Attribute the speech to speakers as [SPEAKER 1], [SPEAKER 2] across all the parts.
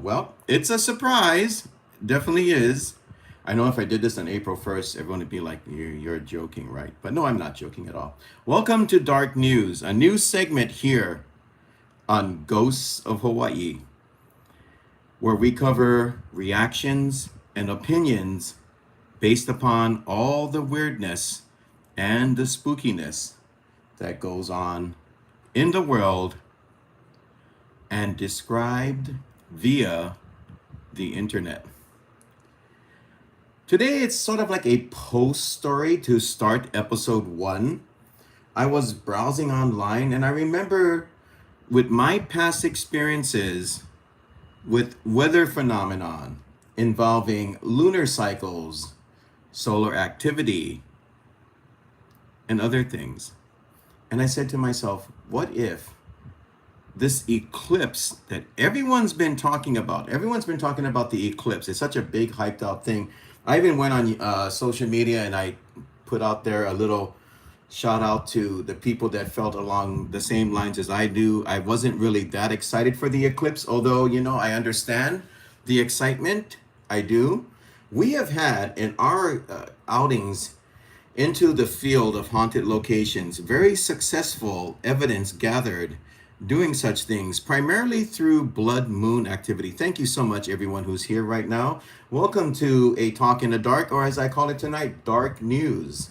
[SPEAKER 1] Well, it's a surprise. Definitely is. I know if I did this on April 1st, everyone would be like, you're joking, right? But no, I'm not joking at all. Welcome to Dark News, a new segment here on Ghosts of Hawaii, where we cover reactions and opinions based upon all the weirdness and the spookiness that goes on in the world and described via the internet. Today it's sort of like a post story to start episode 1. I was browsing online and I remember with my past experiences with weather phenomenon involving lunar cycles, solar activity, and other things. And I said to myself, what if this eclipse that everyone's been talking about the eclipse. It's such a big hyped out thing. I even went on social media and I put out there a little shout out to the people that felt along the same lines as I do. I wasn't really that excited for the eclipse, although, I understand the excitement. I do. We have had in our outings into the field of haunted locations very successful evidence gathered doing such things, primarily through blood moon activity. Thank you so much, everyone who's here right now. Welcome to A Talk in the Dark, or as I call it tonight, Dark News.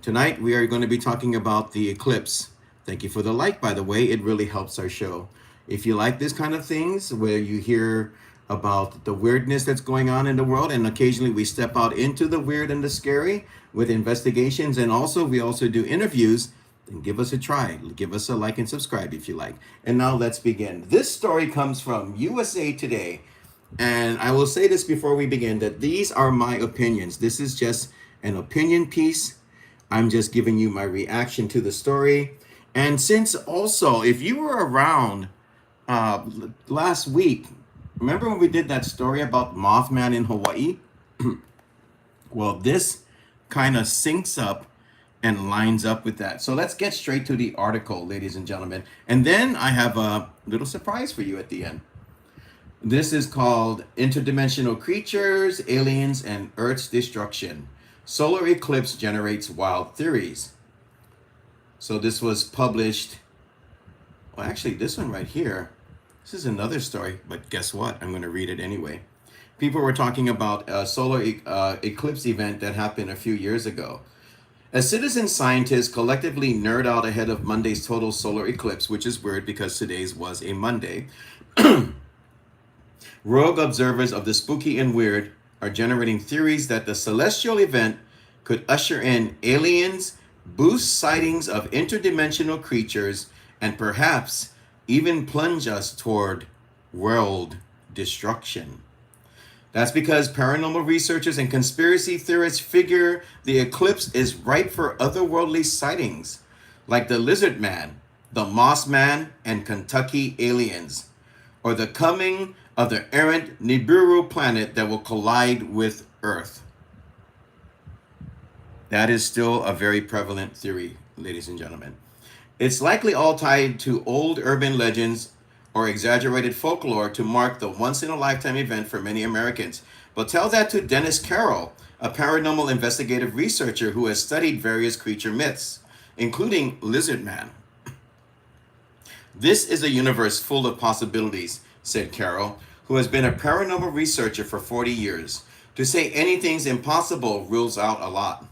[SPEAKER 1] Tonight, we are going to be talking about the eclipse. Thank you for the like, by the way. It really helps our show. If you like this kind of things, where you hear about the weirdness that's going on in the world, and occasionally we step out into the weird and the scary with investigations, and also we also do interviews, then give us a try. Give us a like and subscribe if you like. And now let's begin. This story comes from USA Today. And I will say this before we begin, that these are my opinions. This is just an opinion piece. I'm just giving you my reaction to the story. And since also, if you were around last week, remember when we did that story about Mothman in Hawaii? Well, this kind of syncs up and lines up with that. So let's get straight to the article, ladies and gentlemen. And then I have a little surprise for you at the end. This is called Interdimensional Creatures, Aliens, and Earth's Destruction. Solar Eclipse Generates Wild Theories. So this was published, well, actually this one right here, this is another story, but guess what? I'm going to read it anyway. People were talking about a solar eclipse event that happened a few years ago. As citizen scientists collectively nerd out ahead of Monday's total solar eclipse, which is weird because today's was a Monday, rogue observers of the spooky and weird are generating theories that the celestial event could usher in aliens, boost sightings of interdimensional creatures, and perhaps even plunge us toward world destruction. That's because paranormal researchers and conspiracy theorists figure the eclipse is ripe for otherworldly sightings, like the Lizard Man, the Moss Man, and Kentucky aliens, or the coming of the errant Nibiru planet that will collide with Earth. That is still a very prevalent theory, ladies and gentlemen. It's likely all tied to old urban legends or exaggerated folklore to mark the once-in-a-lifetime event for many Americans. But tell that to Dennis Carroll, a paranormal investigative researcher who has studied various creature myths, including Lizard Man. This is a universe full of possibilities, said Carroll, who has been a paranormal researcher for 40 years. To say anything's impossible rules out a lot.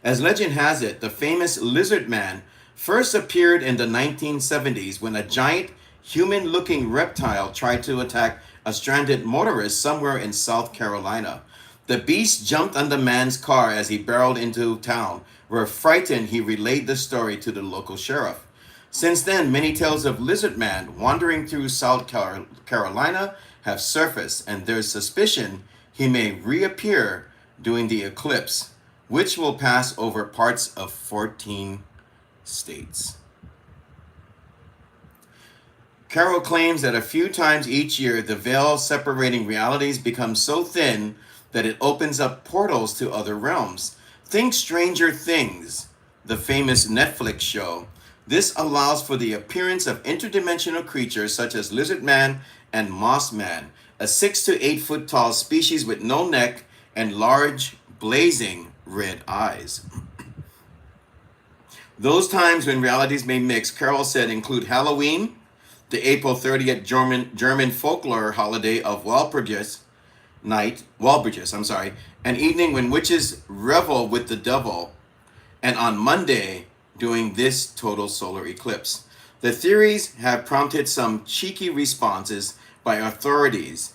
[SPEAKER 1] As legend has it, the famous Lizard Man first appeared in the 1970s when a giant human-looking reptile tried to attack a stranded motorist somewhere in South Carolina. The beast jumped on the man's car as he barreled into town, where frightened he relayed the story to the local sheriff. Since then, many tales of Lizard Man wandering through South Carolina have surfaced, and there's suspicion he may reappear during the eclipse, which will pass over parts of 14 states. Carroll claims that a few times each year, the veil separating realities becomes so thin that it opens up portals to other realms. Think Stranger Things, the famous Netflix show. This allows for the appearance of interdimensional creatures such as Lizard Man and mossman, a 6 to 8 foot tall species with no neck and large, blazing red eyes. Those times when realities may mix, Carol said, include Halloween, the April 30th German folklore holiday of Walpurgis, an evening when witches revel with the devil, and on Monday, during this total solar eclipse. The theories have prompted some cheeky responses by authorities.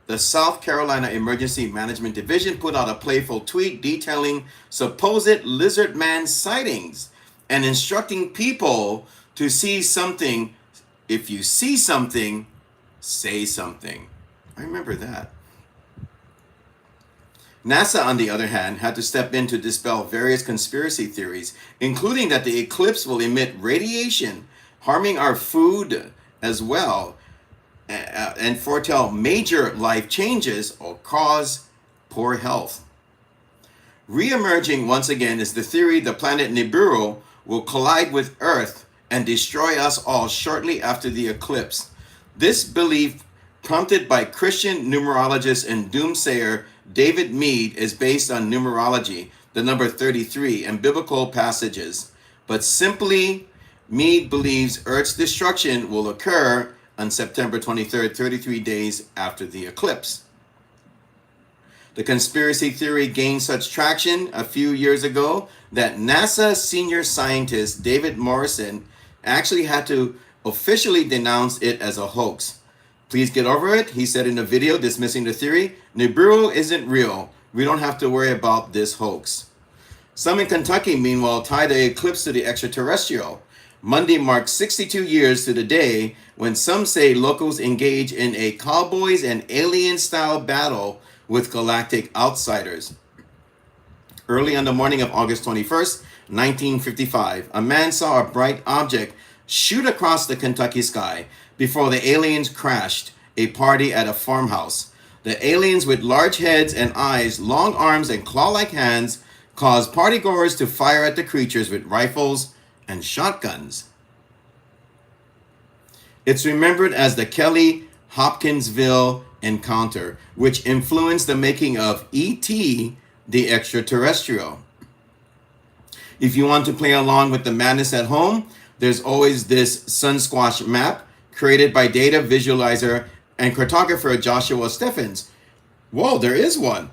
[SPEAKER 1] The South Carolina Emergency Management Division put out a playful tweet detailing supposed lizard man sightings and instructing people to see something. If you see something, say something. I remember that. NASA, on the other hand, had to step in to dispel various conspiracy theories, including that the eclipse will emit radiation, harming our food as well, and foretell major life changes or cause poor health. Re-emerging once again is the theory the planet Nibiru will collide with Earth and destroy us all shortly after the eclipse. This belief, prompted by Christian numerologist and doomsayer David Meade, is based on numerology, the number 33, and biblical passages. But simply, Meade believes Earth's destruction will occur on September 23rd, 33 days after the eclipse. The conspiracy theory gained such traction a few years ago that NASA senior scientist David Morrison actually had to officially denounce it as a hoax. Please get over it, he said in a video dismissing the theory. Nibiru isn't real. We don't have to worry about this hoax. Some in Kentucky, meanwhile, tie the eclipse to the extraterrestrial. Monday marks 62 years to the day when some say locals engage in a cowboys and alien-style battle with galactic outsiders. Early on the morning of August 21st, 1955, a man saw a bright object shoot across the Kentucky sky before the aliens crashed a party at a farmhouse. The aliens, with large heads and eyes, long arms, and claw-like hands, caused partygoers to fire at the creatures with rifles and shotguns. It's remembered as the Kelly Hopkinsville encounter, which influenced the making of E.T. the Extraterrestrial. If you want to play along with the madness at home, there's always this Sunsquash map created by data visualizer and cartographer Joshua Steffens. Whoa, there is one.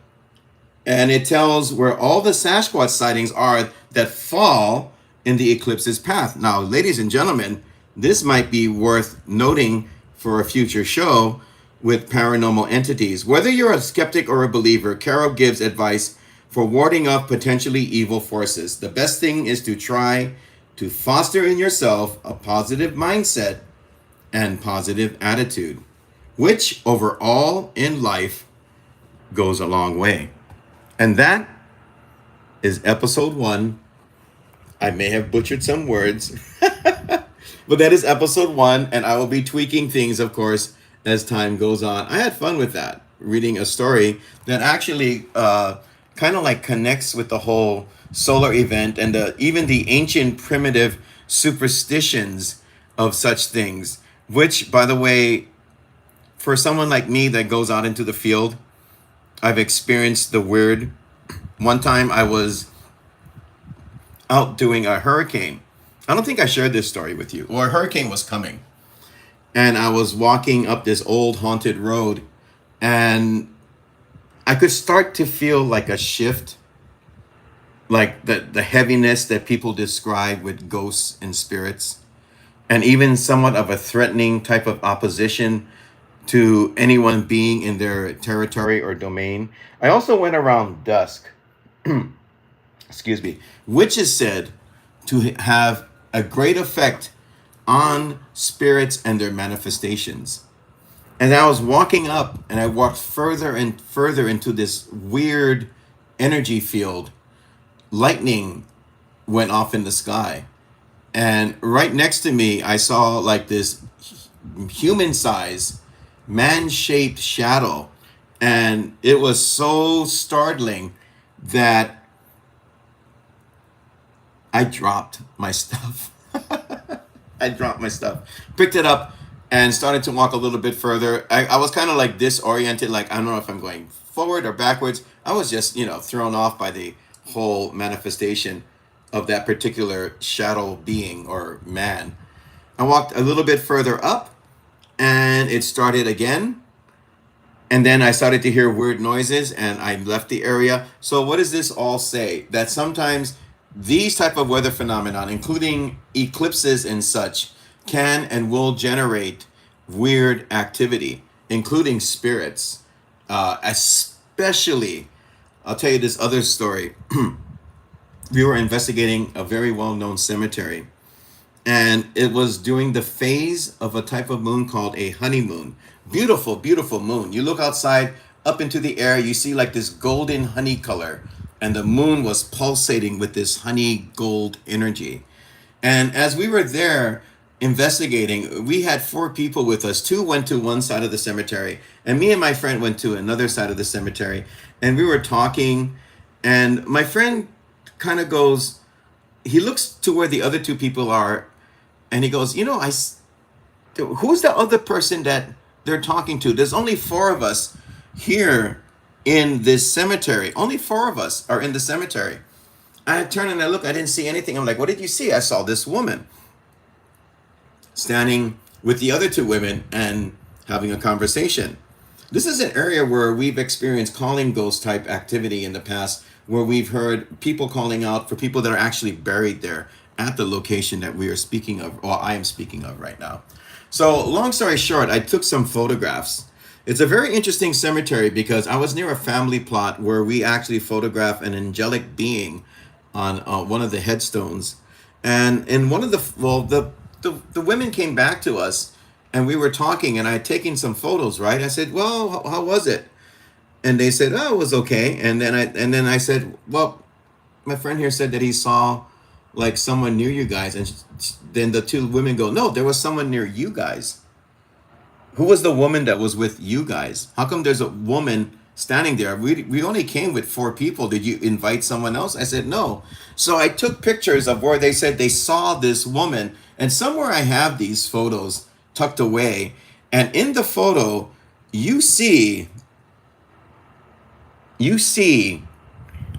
[SPEAKER 1] And it tells where all the Sasquatch sightings are that fall in the eclipse's path. Now, ladies and gentlemen, this might be worth noting for a future show with paranormal entities. Whether you're a skeptic or a believer, Carol gives advice for warding off potentially evil forces. The best thing is to try to foster in yourself a positive mindset and positive attitude, which overall in life goes a long way. And that is episode 1. I may have butchered some words, but that is episode 1, and I will be tweaking things, of course, as time goes on. I had fun with that, reading a story that actually kind of like connects with the whole solar event and even the ancient primitive superstitions of such things, which, by the way, for someone like me that goes out into the field, I've experienced the weird. One time I was out doing a hurricane. I don't think I shared this story with you. Well, a hurricane was coming. And I was walking up this old haunted road, and I could start to feel like a shift, like the heaviness that people describe with ghosts and spirits, and even somewhat of a threatening type of opposition to anyone being in their territory or domain. I also went around dusk, excuse me, which is said to have a great effect on spirits and their manifestations. And I was walking up, and I walked further and further into this weird energy field. Lightning went off in the sky. And right next to me, I saw like this human size, man shaped shadow. And it was so startling that I dropped my stuff. I dropped my stuff, picked it up, and started to walk a little bit further. I was kind of like disoriented, like I don't know if I'm going forward or backwards. I was just, thrown off by the whole manifestation of that particular shadow being or man. I walked a little bit further up and it started again. And then I started to hear weird noises and I left the area. So what does this all say? That sometimes these type of weather phenomenon, including eclipses and such, can and will generate weird activity, including spirits. Especially, I'll tell you this other story. We were investigating a very well-known cemetery, and it was during the phase of a type of moon called a honeymoon. Beautiful, beautiful moon. You look outside up into the air, you see like this golden honey color, and the moon was pulsating with this honey gold energy. And as we were there investigating, we had four people with us. Two went to one side of the cemetery, and me and my friend went to another side of the cemetery. And we were talking, and my friend kind of goes, he looks to where the other two people are, and he goes, who's the other person that they're talking to? There's only four of us here in this cemetery. Only four of us are in the cemetery. I turned and I looked, I didn't see anything. I'm like, what did you see? I saw this woman standing with the other two women and having a conversation. This is an area where we've experienced calling ghost type activity in the past, where we've heard people calling out for people that are actually buried there at the location that we are speaking of, or I am speaking of right now. So long story short, I took some photographs. It's a very interesting cemetery because I was near a family plot where we actually photographed an angelic being on one of the headstones. And in one of the women came back to us and we were talking and I had taken some photos, right? I said, well, how was it? And they said, oh, it was okay. And then I said, well, my friend here said that he saw like someone near you guys. And then the two women go, no, there was someone near you guys. Who was the woman that was with you guys? How come there's a woman standing there? We only came with four people. Did you invite someone else? I said, no. So I took pictures of where they said they saw this woman. And somewhere I have these photos tucked away. And in the photo, you see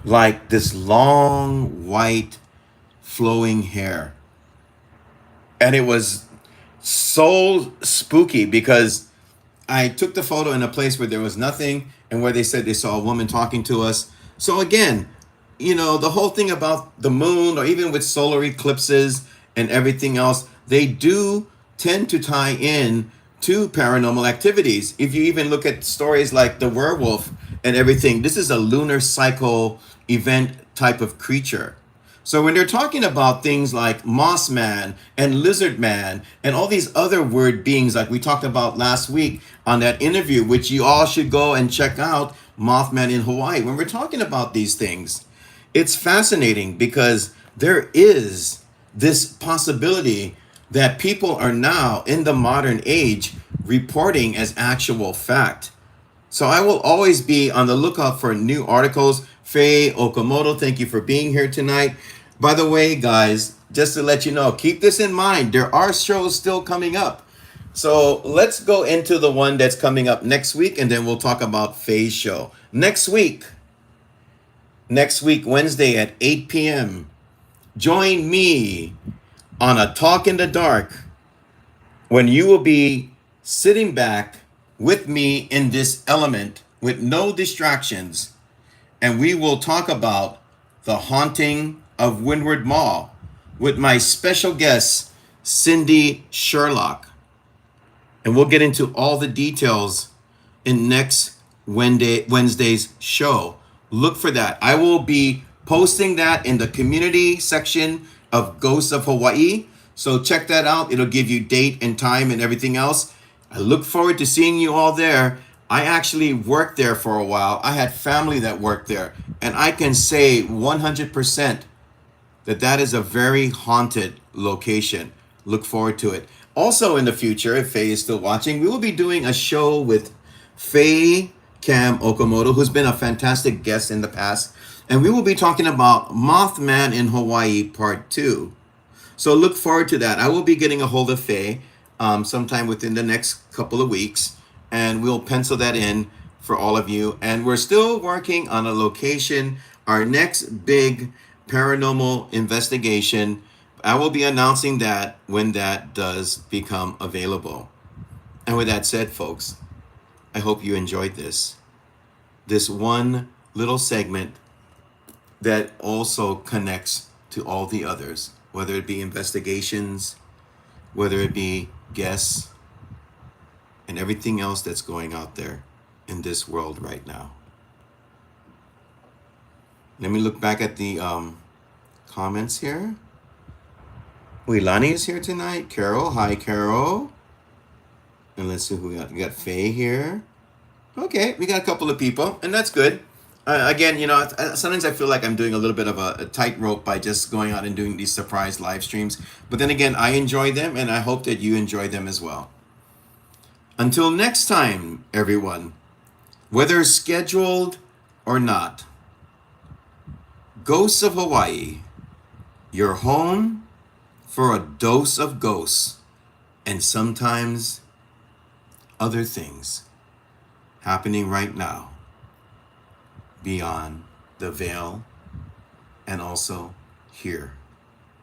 [SPEAKER 1] like this long white flowing hair. And it was so spooky because I took the photo in a place where there was nothing and where they said they saw a woman talking to us. So again, the whole thing about the moon or even with solar eclipses and everything else, they do tend to tie in to paranormal activities. If you even look at stories like the werewolf and everything, this is a lunar cycle event type of creature. So when they're talking about things like Moss Man and Lizard Man and all these other weird beings like we talked about last week on that interview, which you all should go and check out, Mothman in Hawaii. When we're talking about these things, it's fascinating because there is this possibility that people are now in the modern age reporting as actual fact. So I will always be on the lookout for new articles. Faye Okamoto, thank you for being here tonight. By the way, guys, just to let you know, keep this in mind. There are shows still coming up. So let's go into the one that's coming up next week, and then we'll talk about Faye's show. Next week, Wednesday at 8 p.m., join me on a Talk in the Dark when you will be sitting back with me in this element with no distractions, and we will talk about the haunting of Windward Mall with my special guest, Cindy Sherlock. And we'll get into all the details in next Wednesday's show. Look for that. I will be posting that in the community section of Ghosts of Hawaii. So check that out. It'll give you date and time and everything else. I look forward to seeing you all there. I actually worked there for a while. I had family that worked there. And I can say 100% that is a very haunted location. Look forward to it. Also in the future, if Faye is still watching, we will be doing a show with Faye Cam Okamoto, who's been a fantastic guest in the past. And we will be talking about Mothman in Hawaii Part 2. So look forward to that. I will be getting a hold of Faye. sometime within the next couple of weeks, and we'll pencil that in for all of you. And we're still working on a location. Our next big paranormal investigation, I will be announcing that when that does become available. And with that said, folks, I hope you enjoyed this one little segment that also connects to all the others, whether it be investigations, whether it be guests, and everything else that's going out there in this world right now. Let me look back at the comments here. Lani is here tonight. Carol, hi Carol. And let's see who we got. We got Faye here. Okay, we got a couple of people, and that's good. Again, sometimes I feel like I'm doing a little bit of a tightrope by just going out and doing these surprise live streams. But then again, I enjoy them, and I hope that you enjoy them as well. Until next time, everyone, whether scheduled or not, Ghosts of Hawaii, your home for a dose of ghosts and sometimes other things happening right now beyond the veil and also here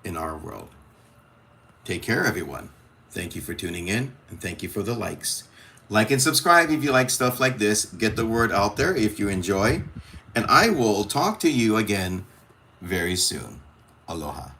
[SPEAKER 1] in our world. Take care, everyone. Thank you for tuning in, and thank you for the likes. Like and subscribe if you like stuff like this. Get the word out there if you enjoy. And I will talk to you again very soon. Aloha.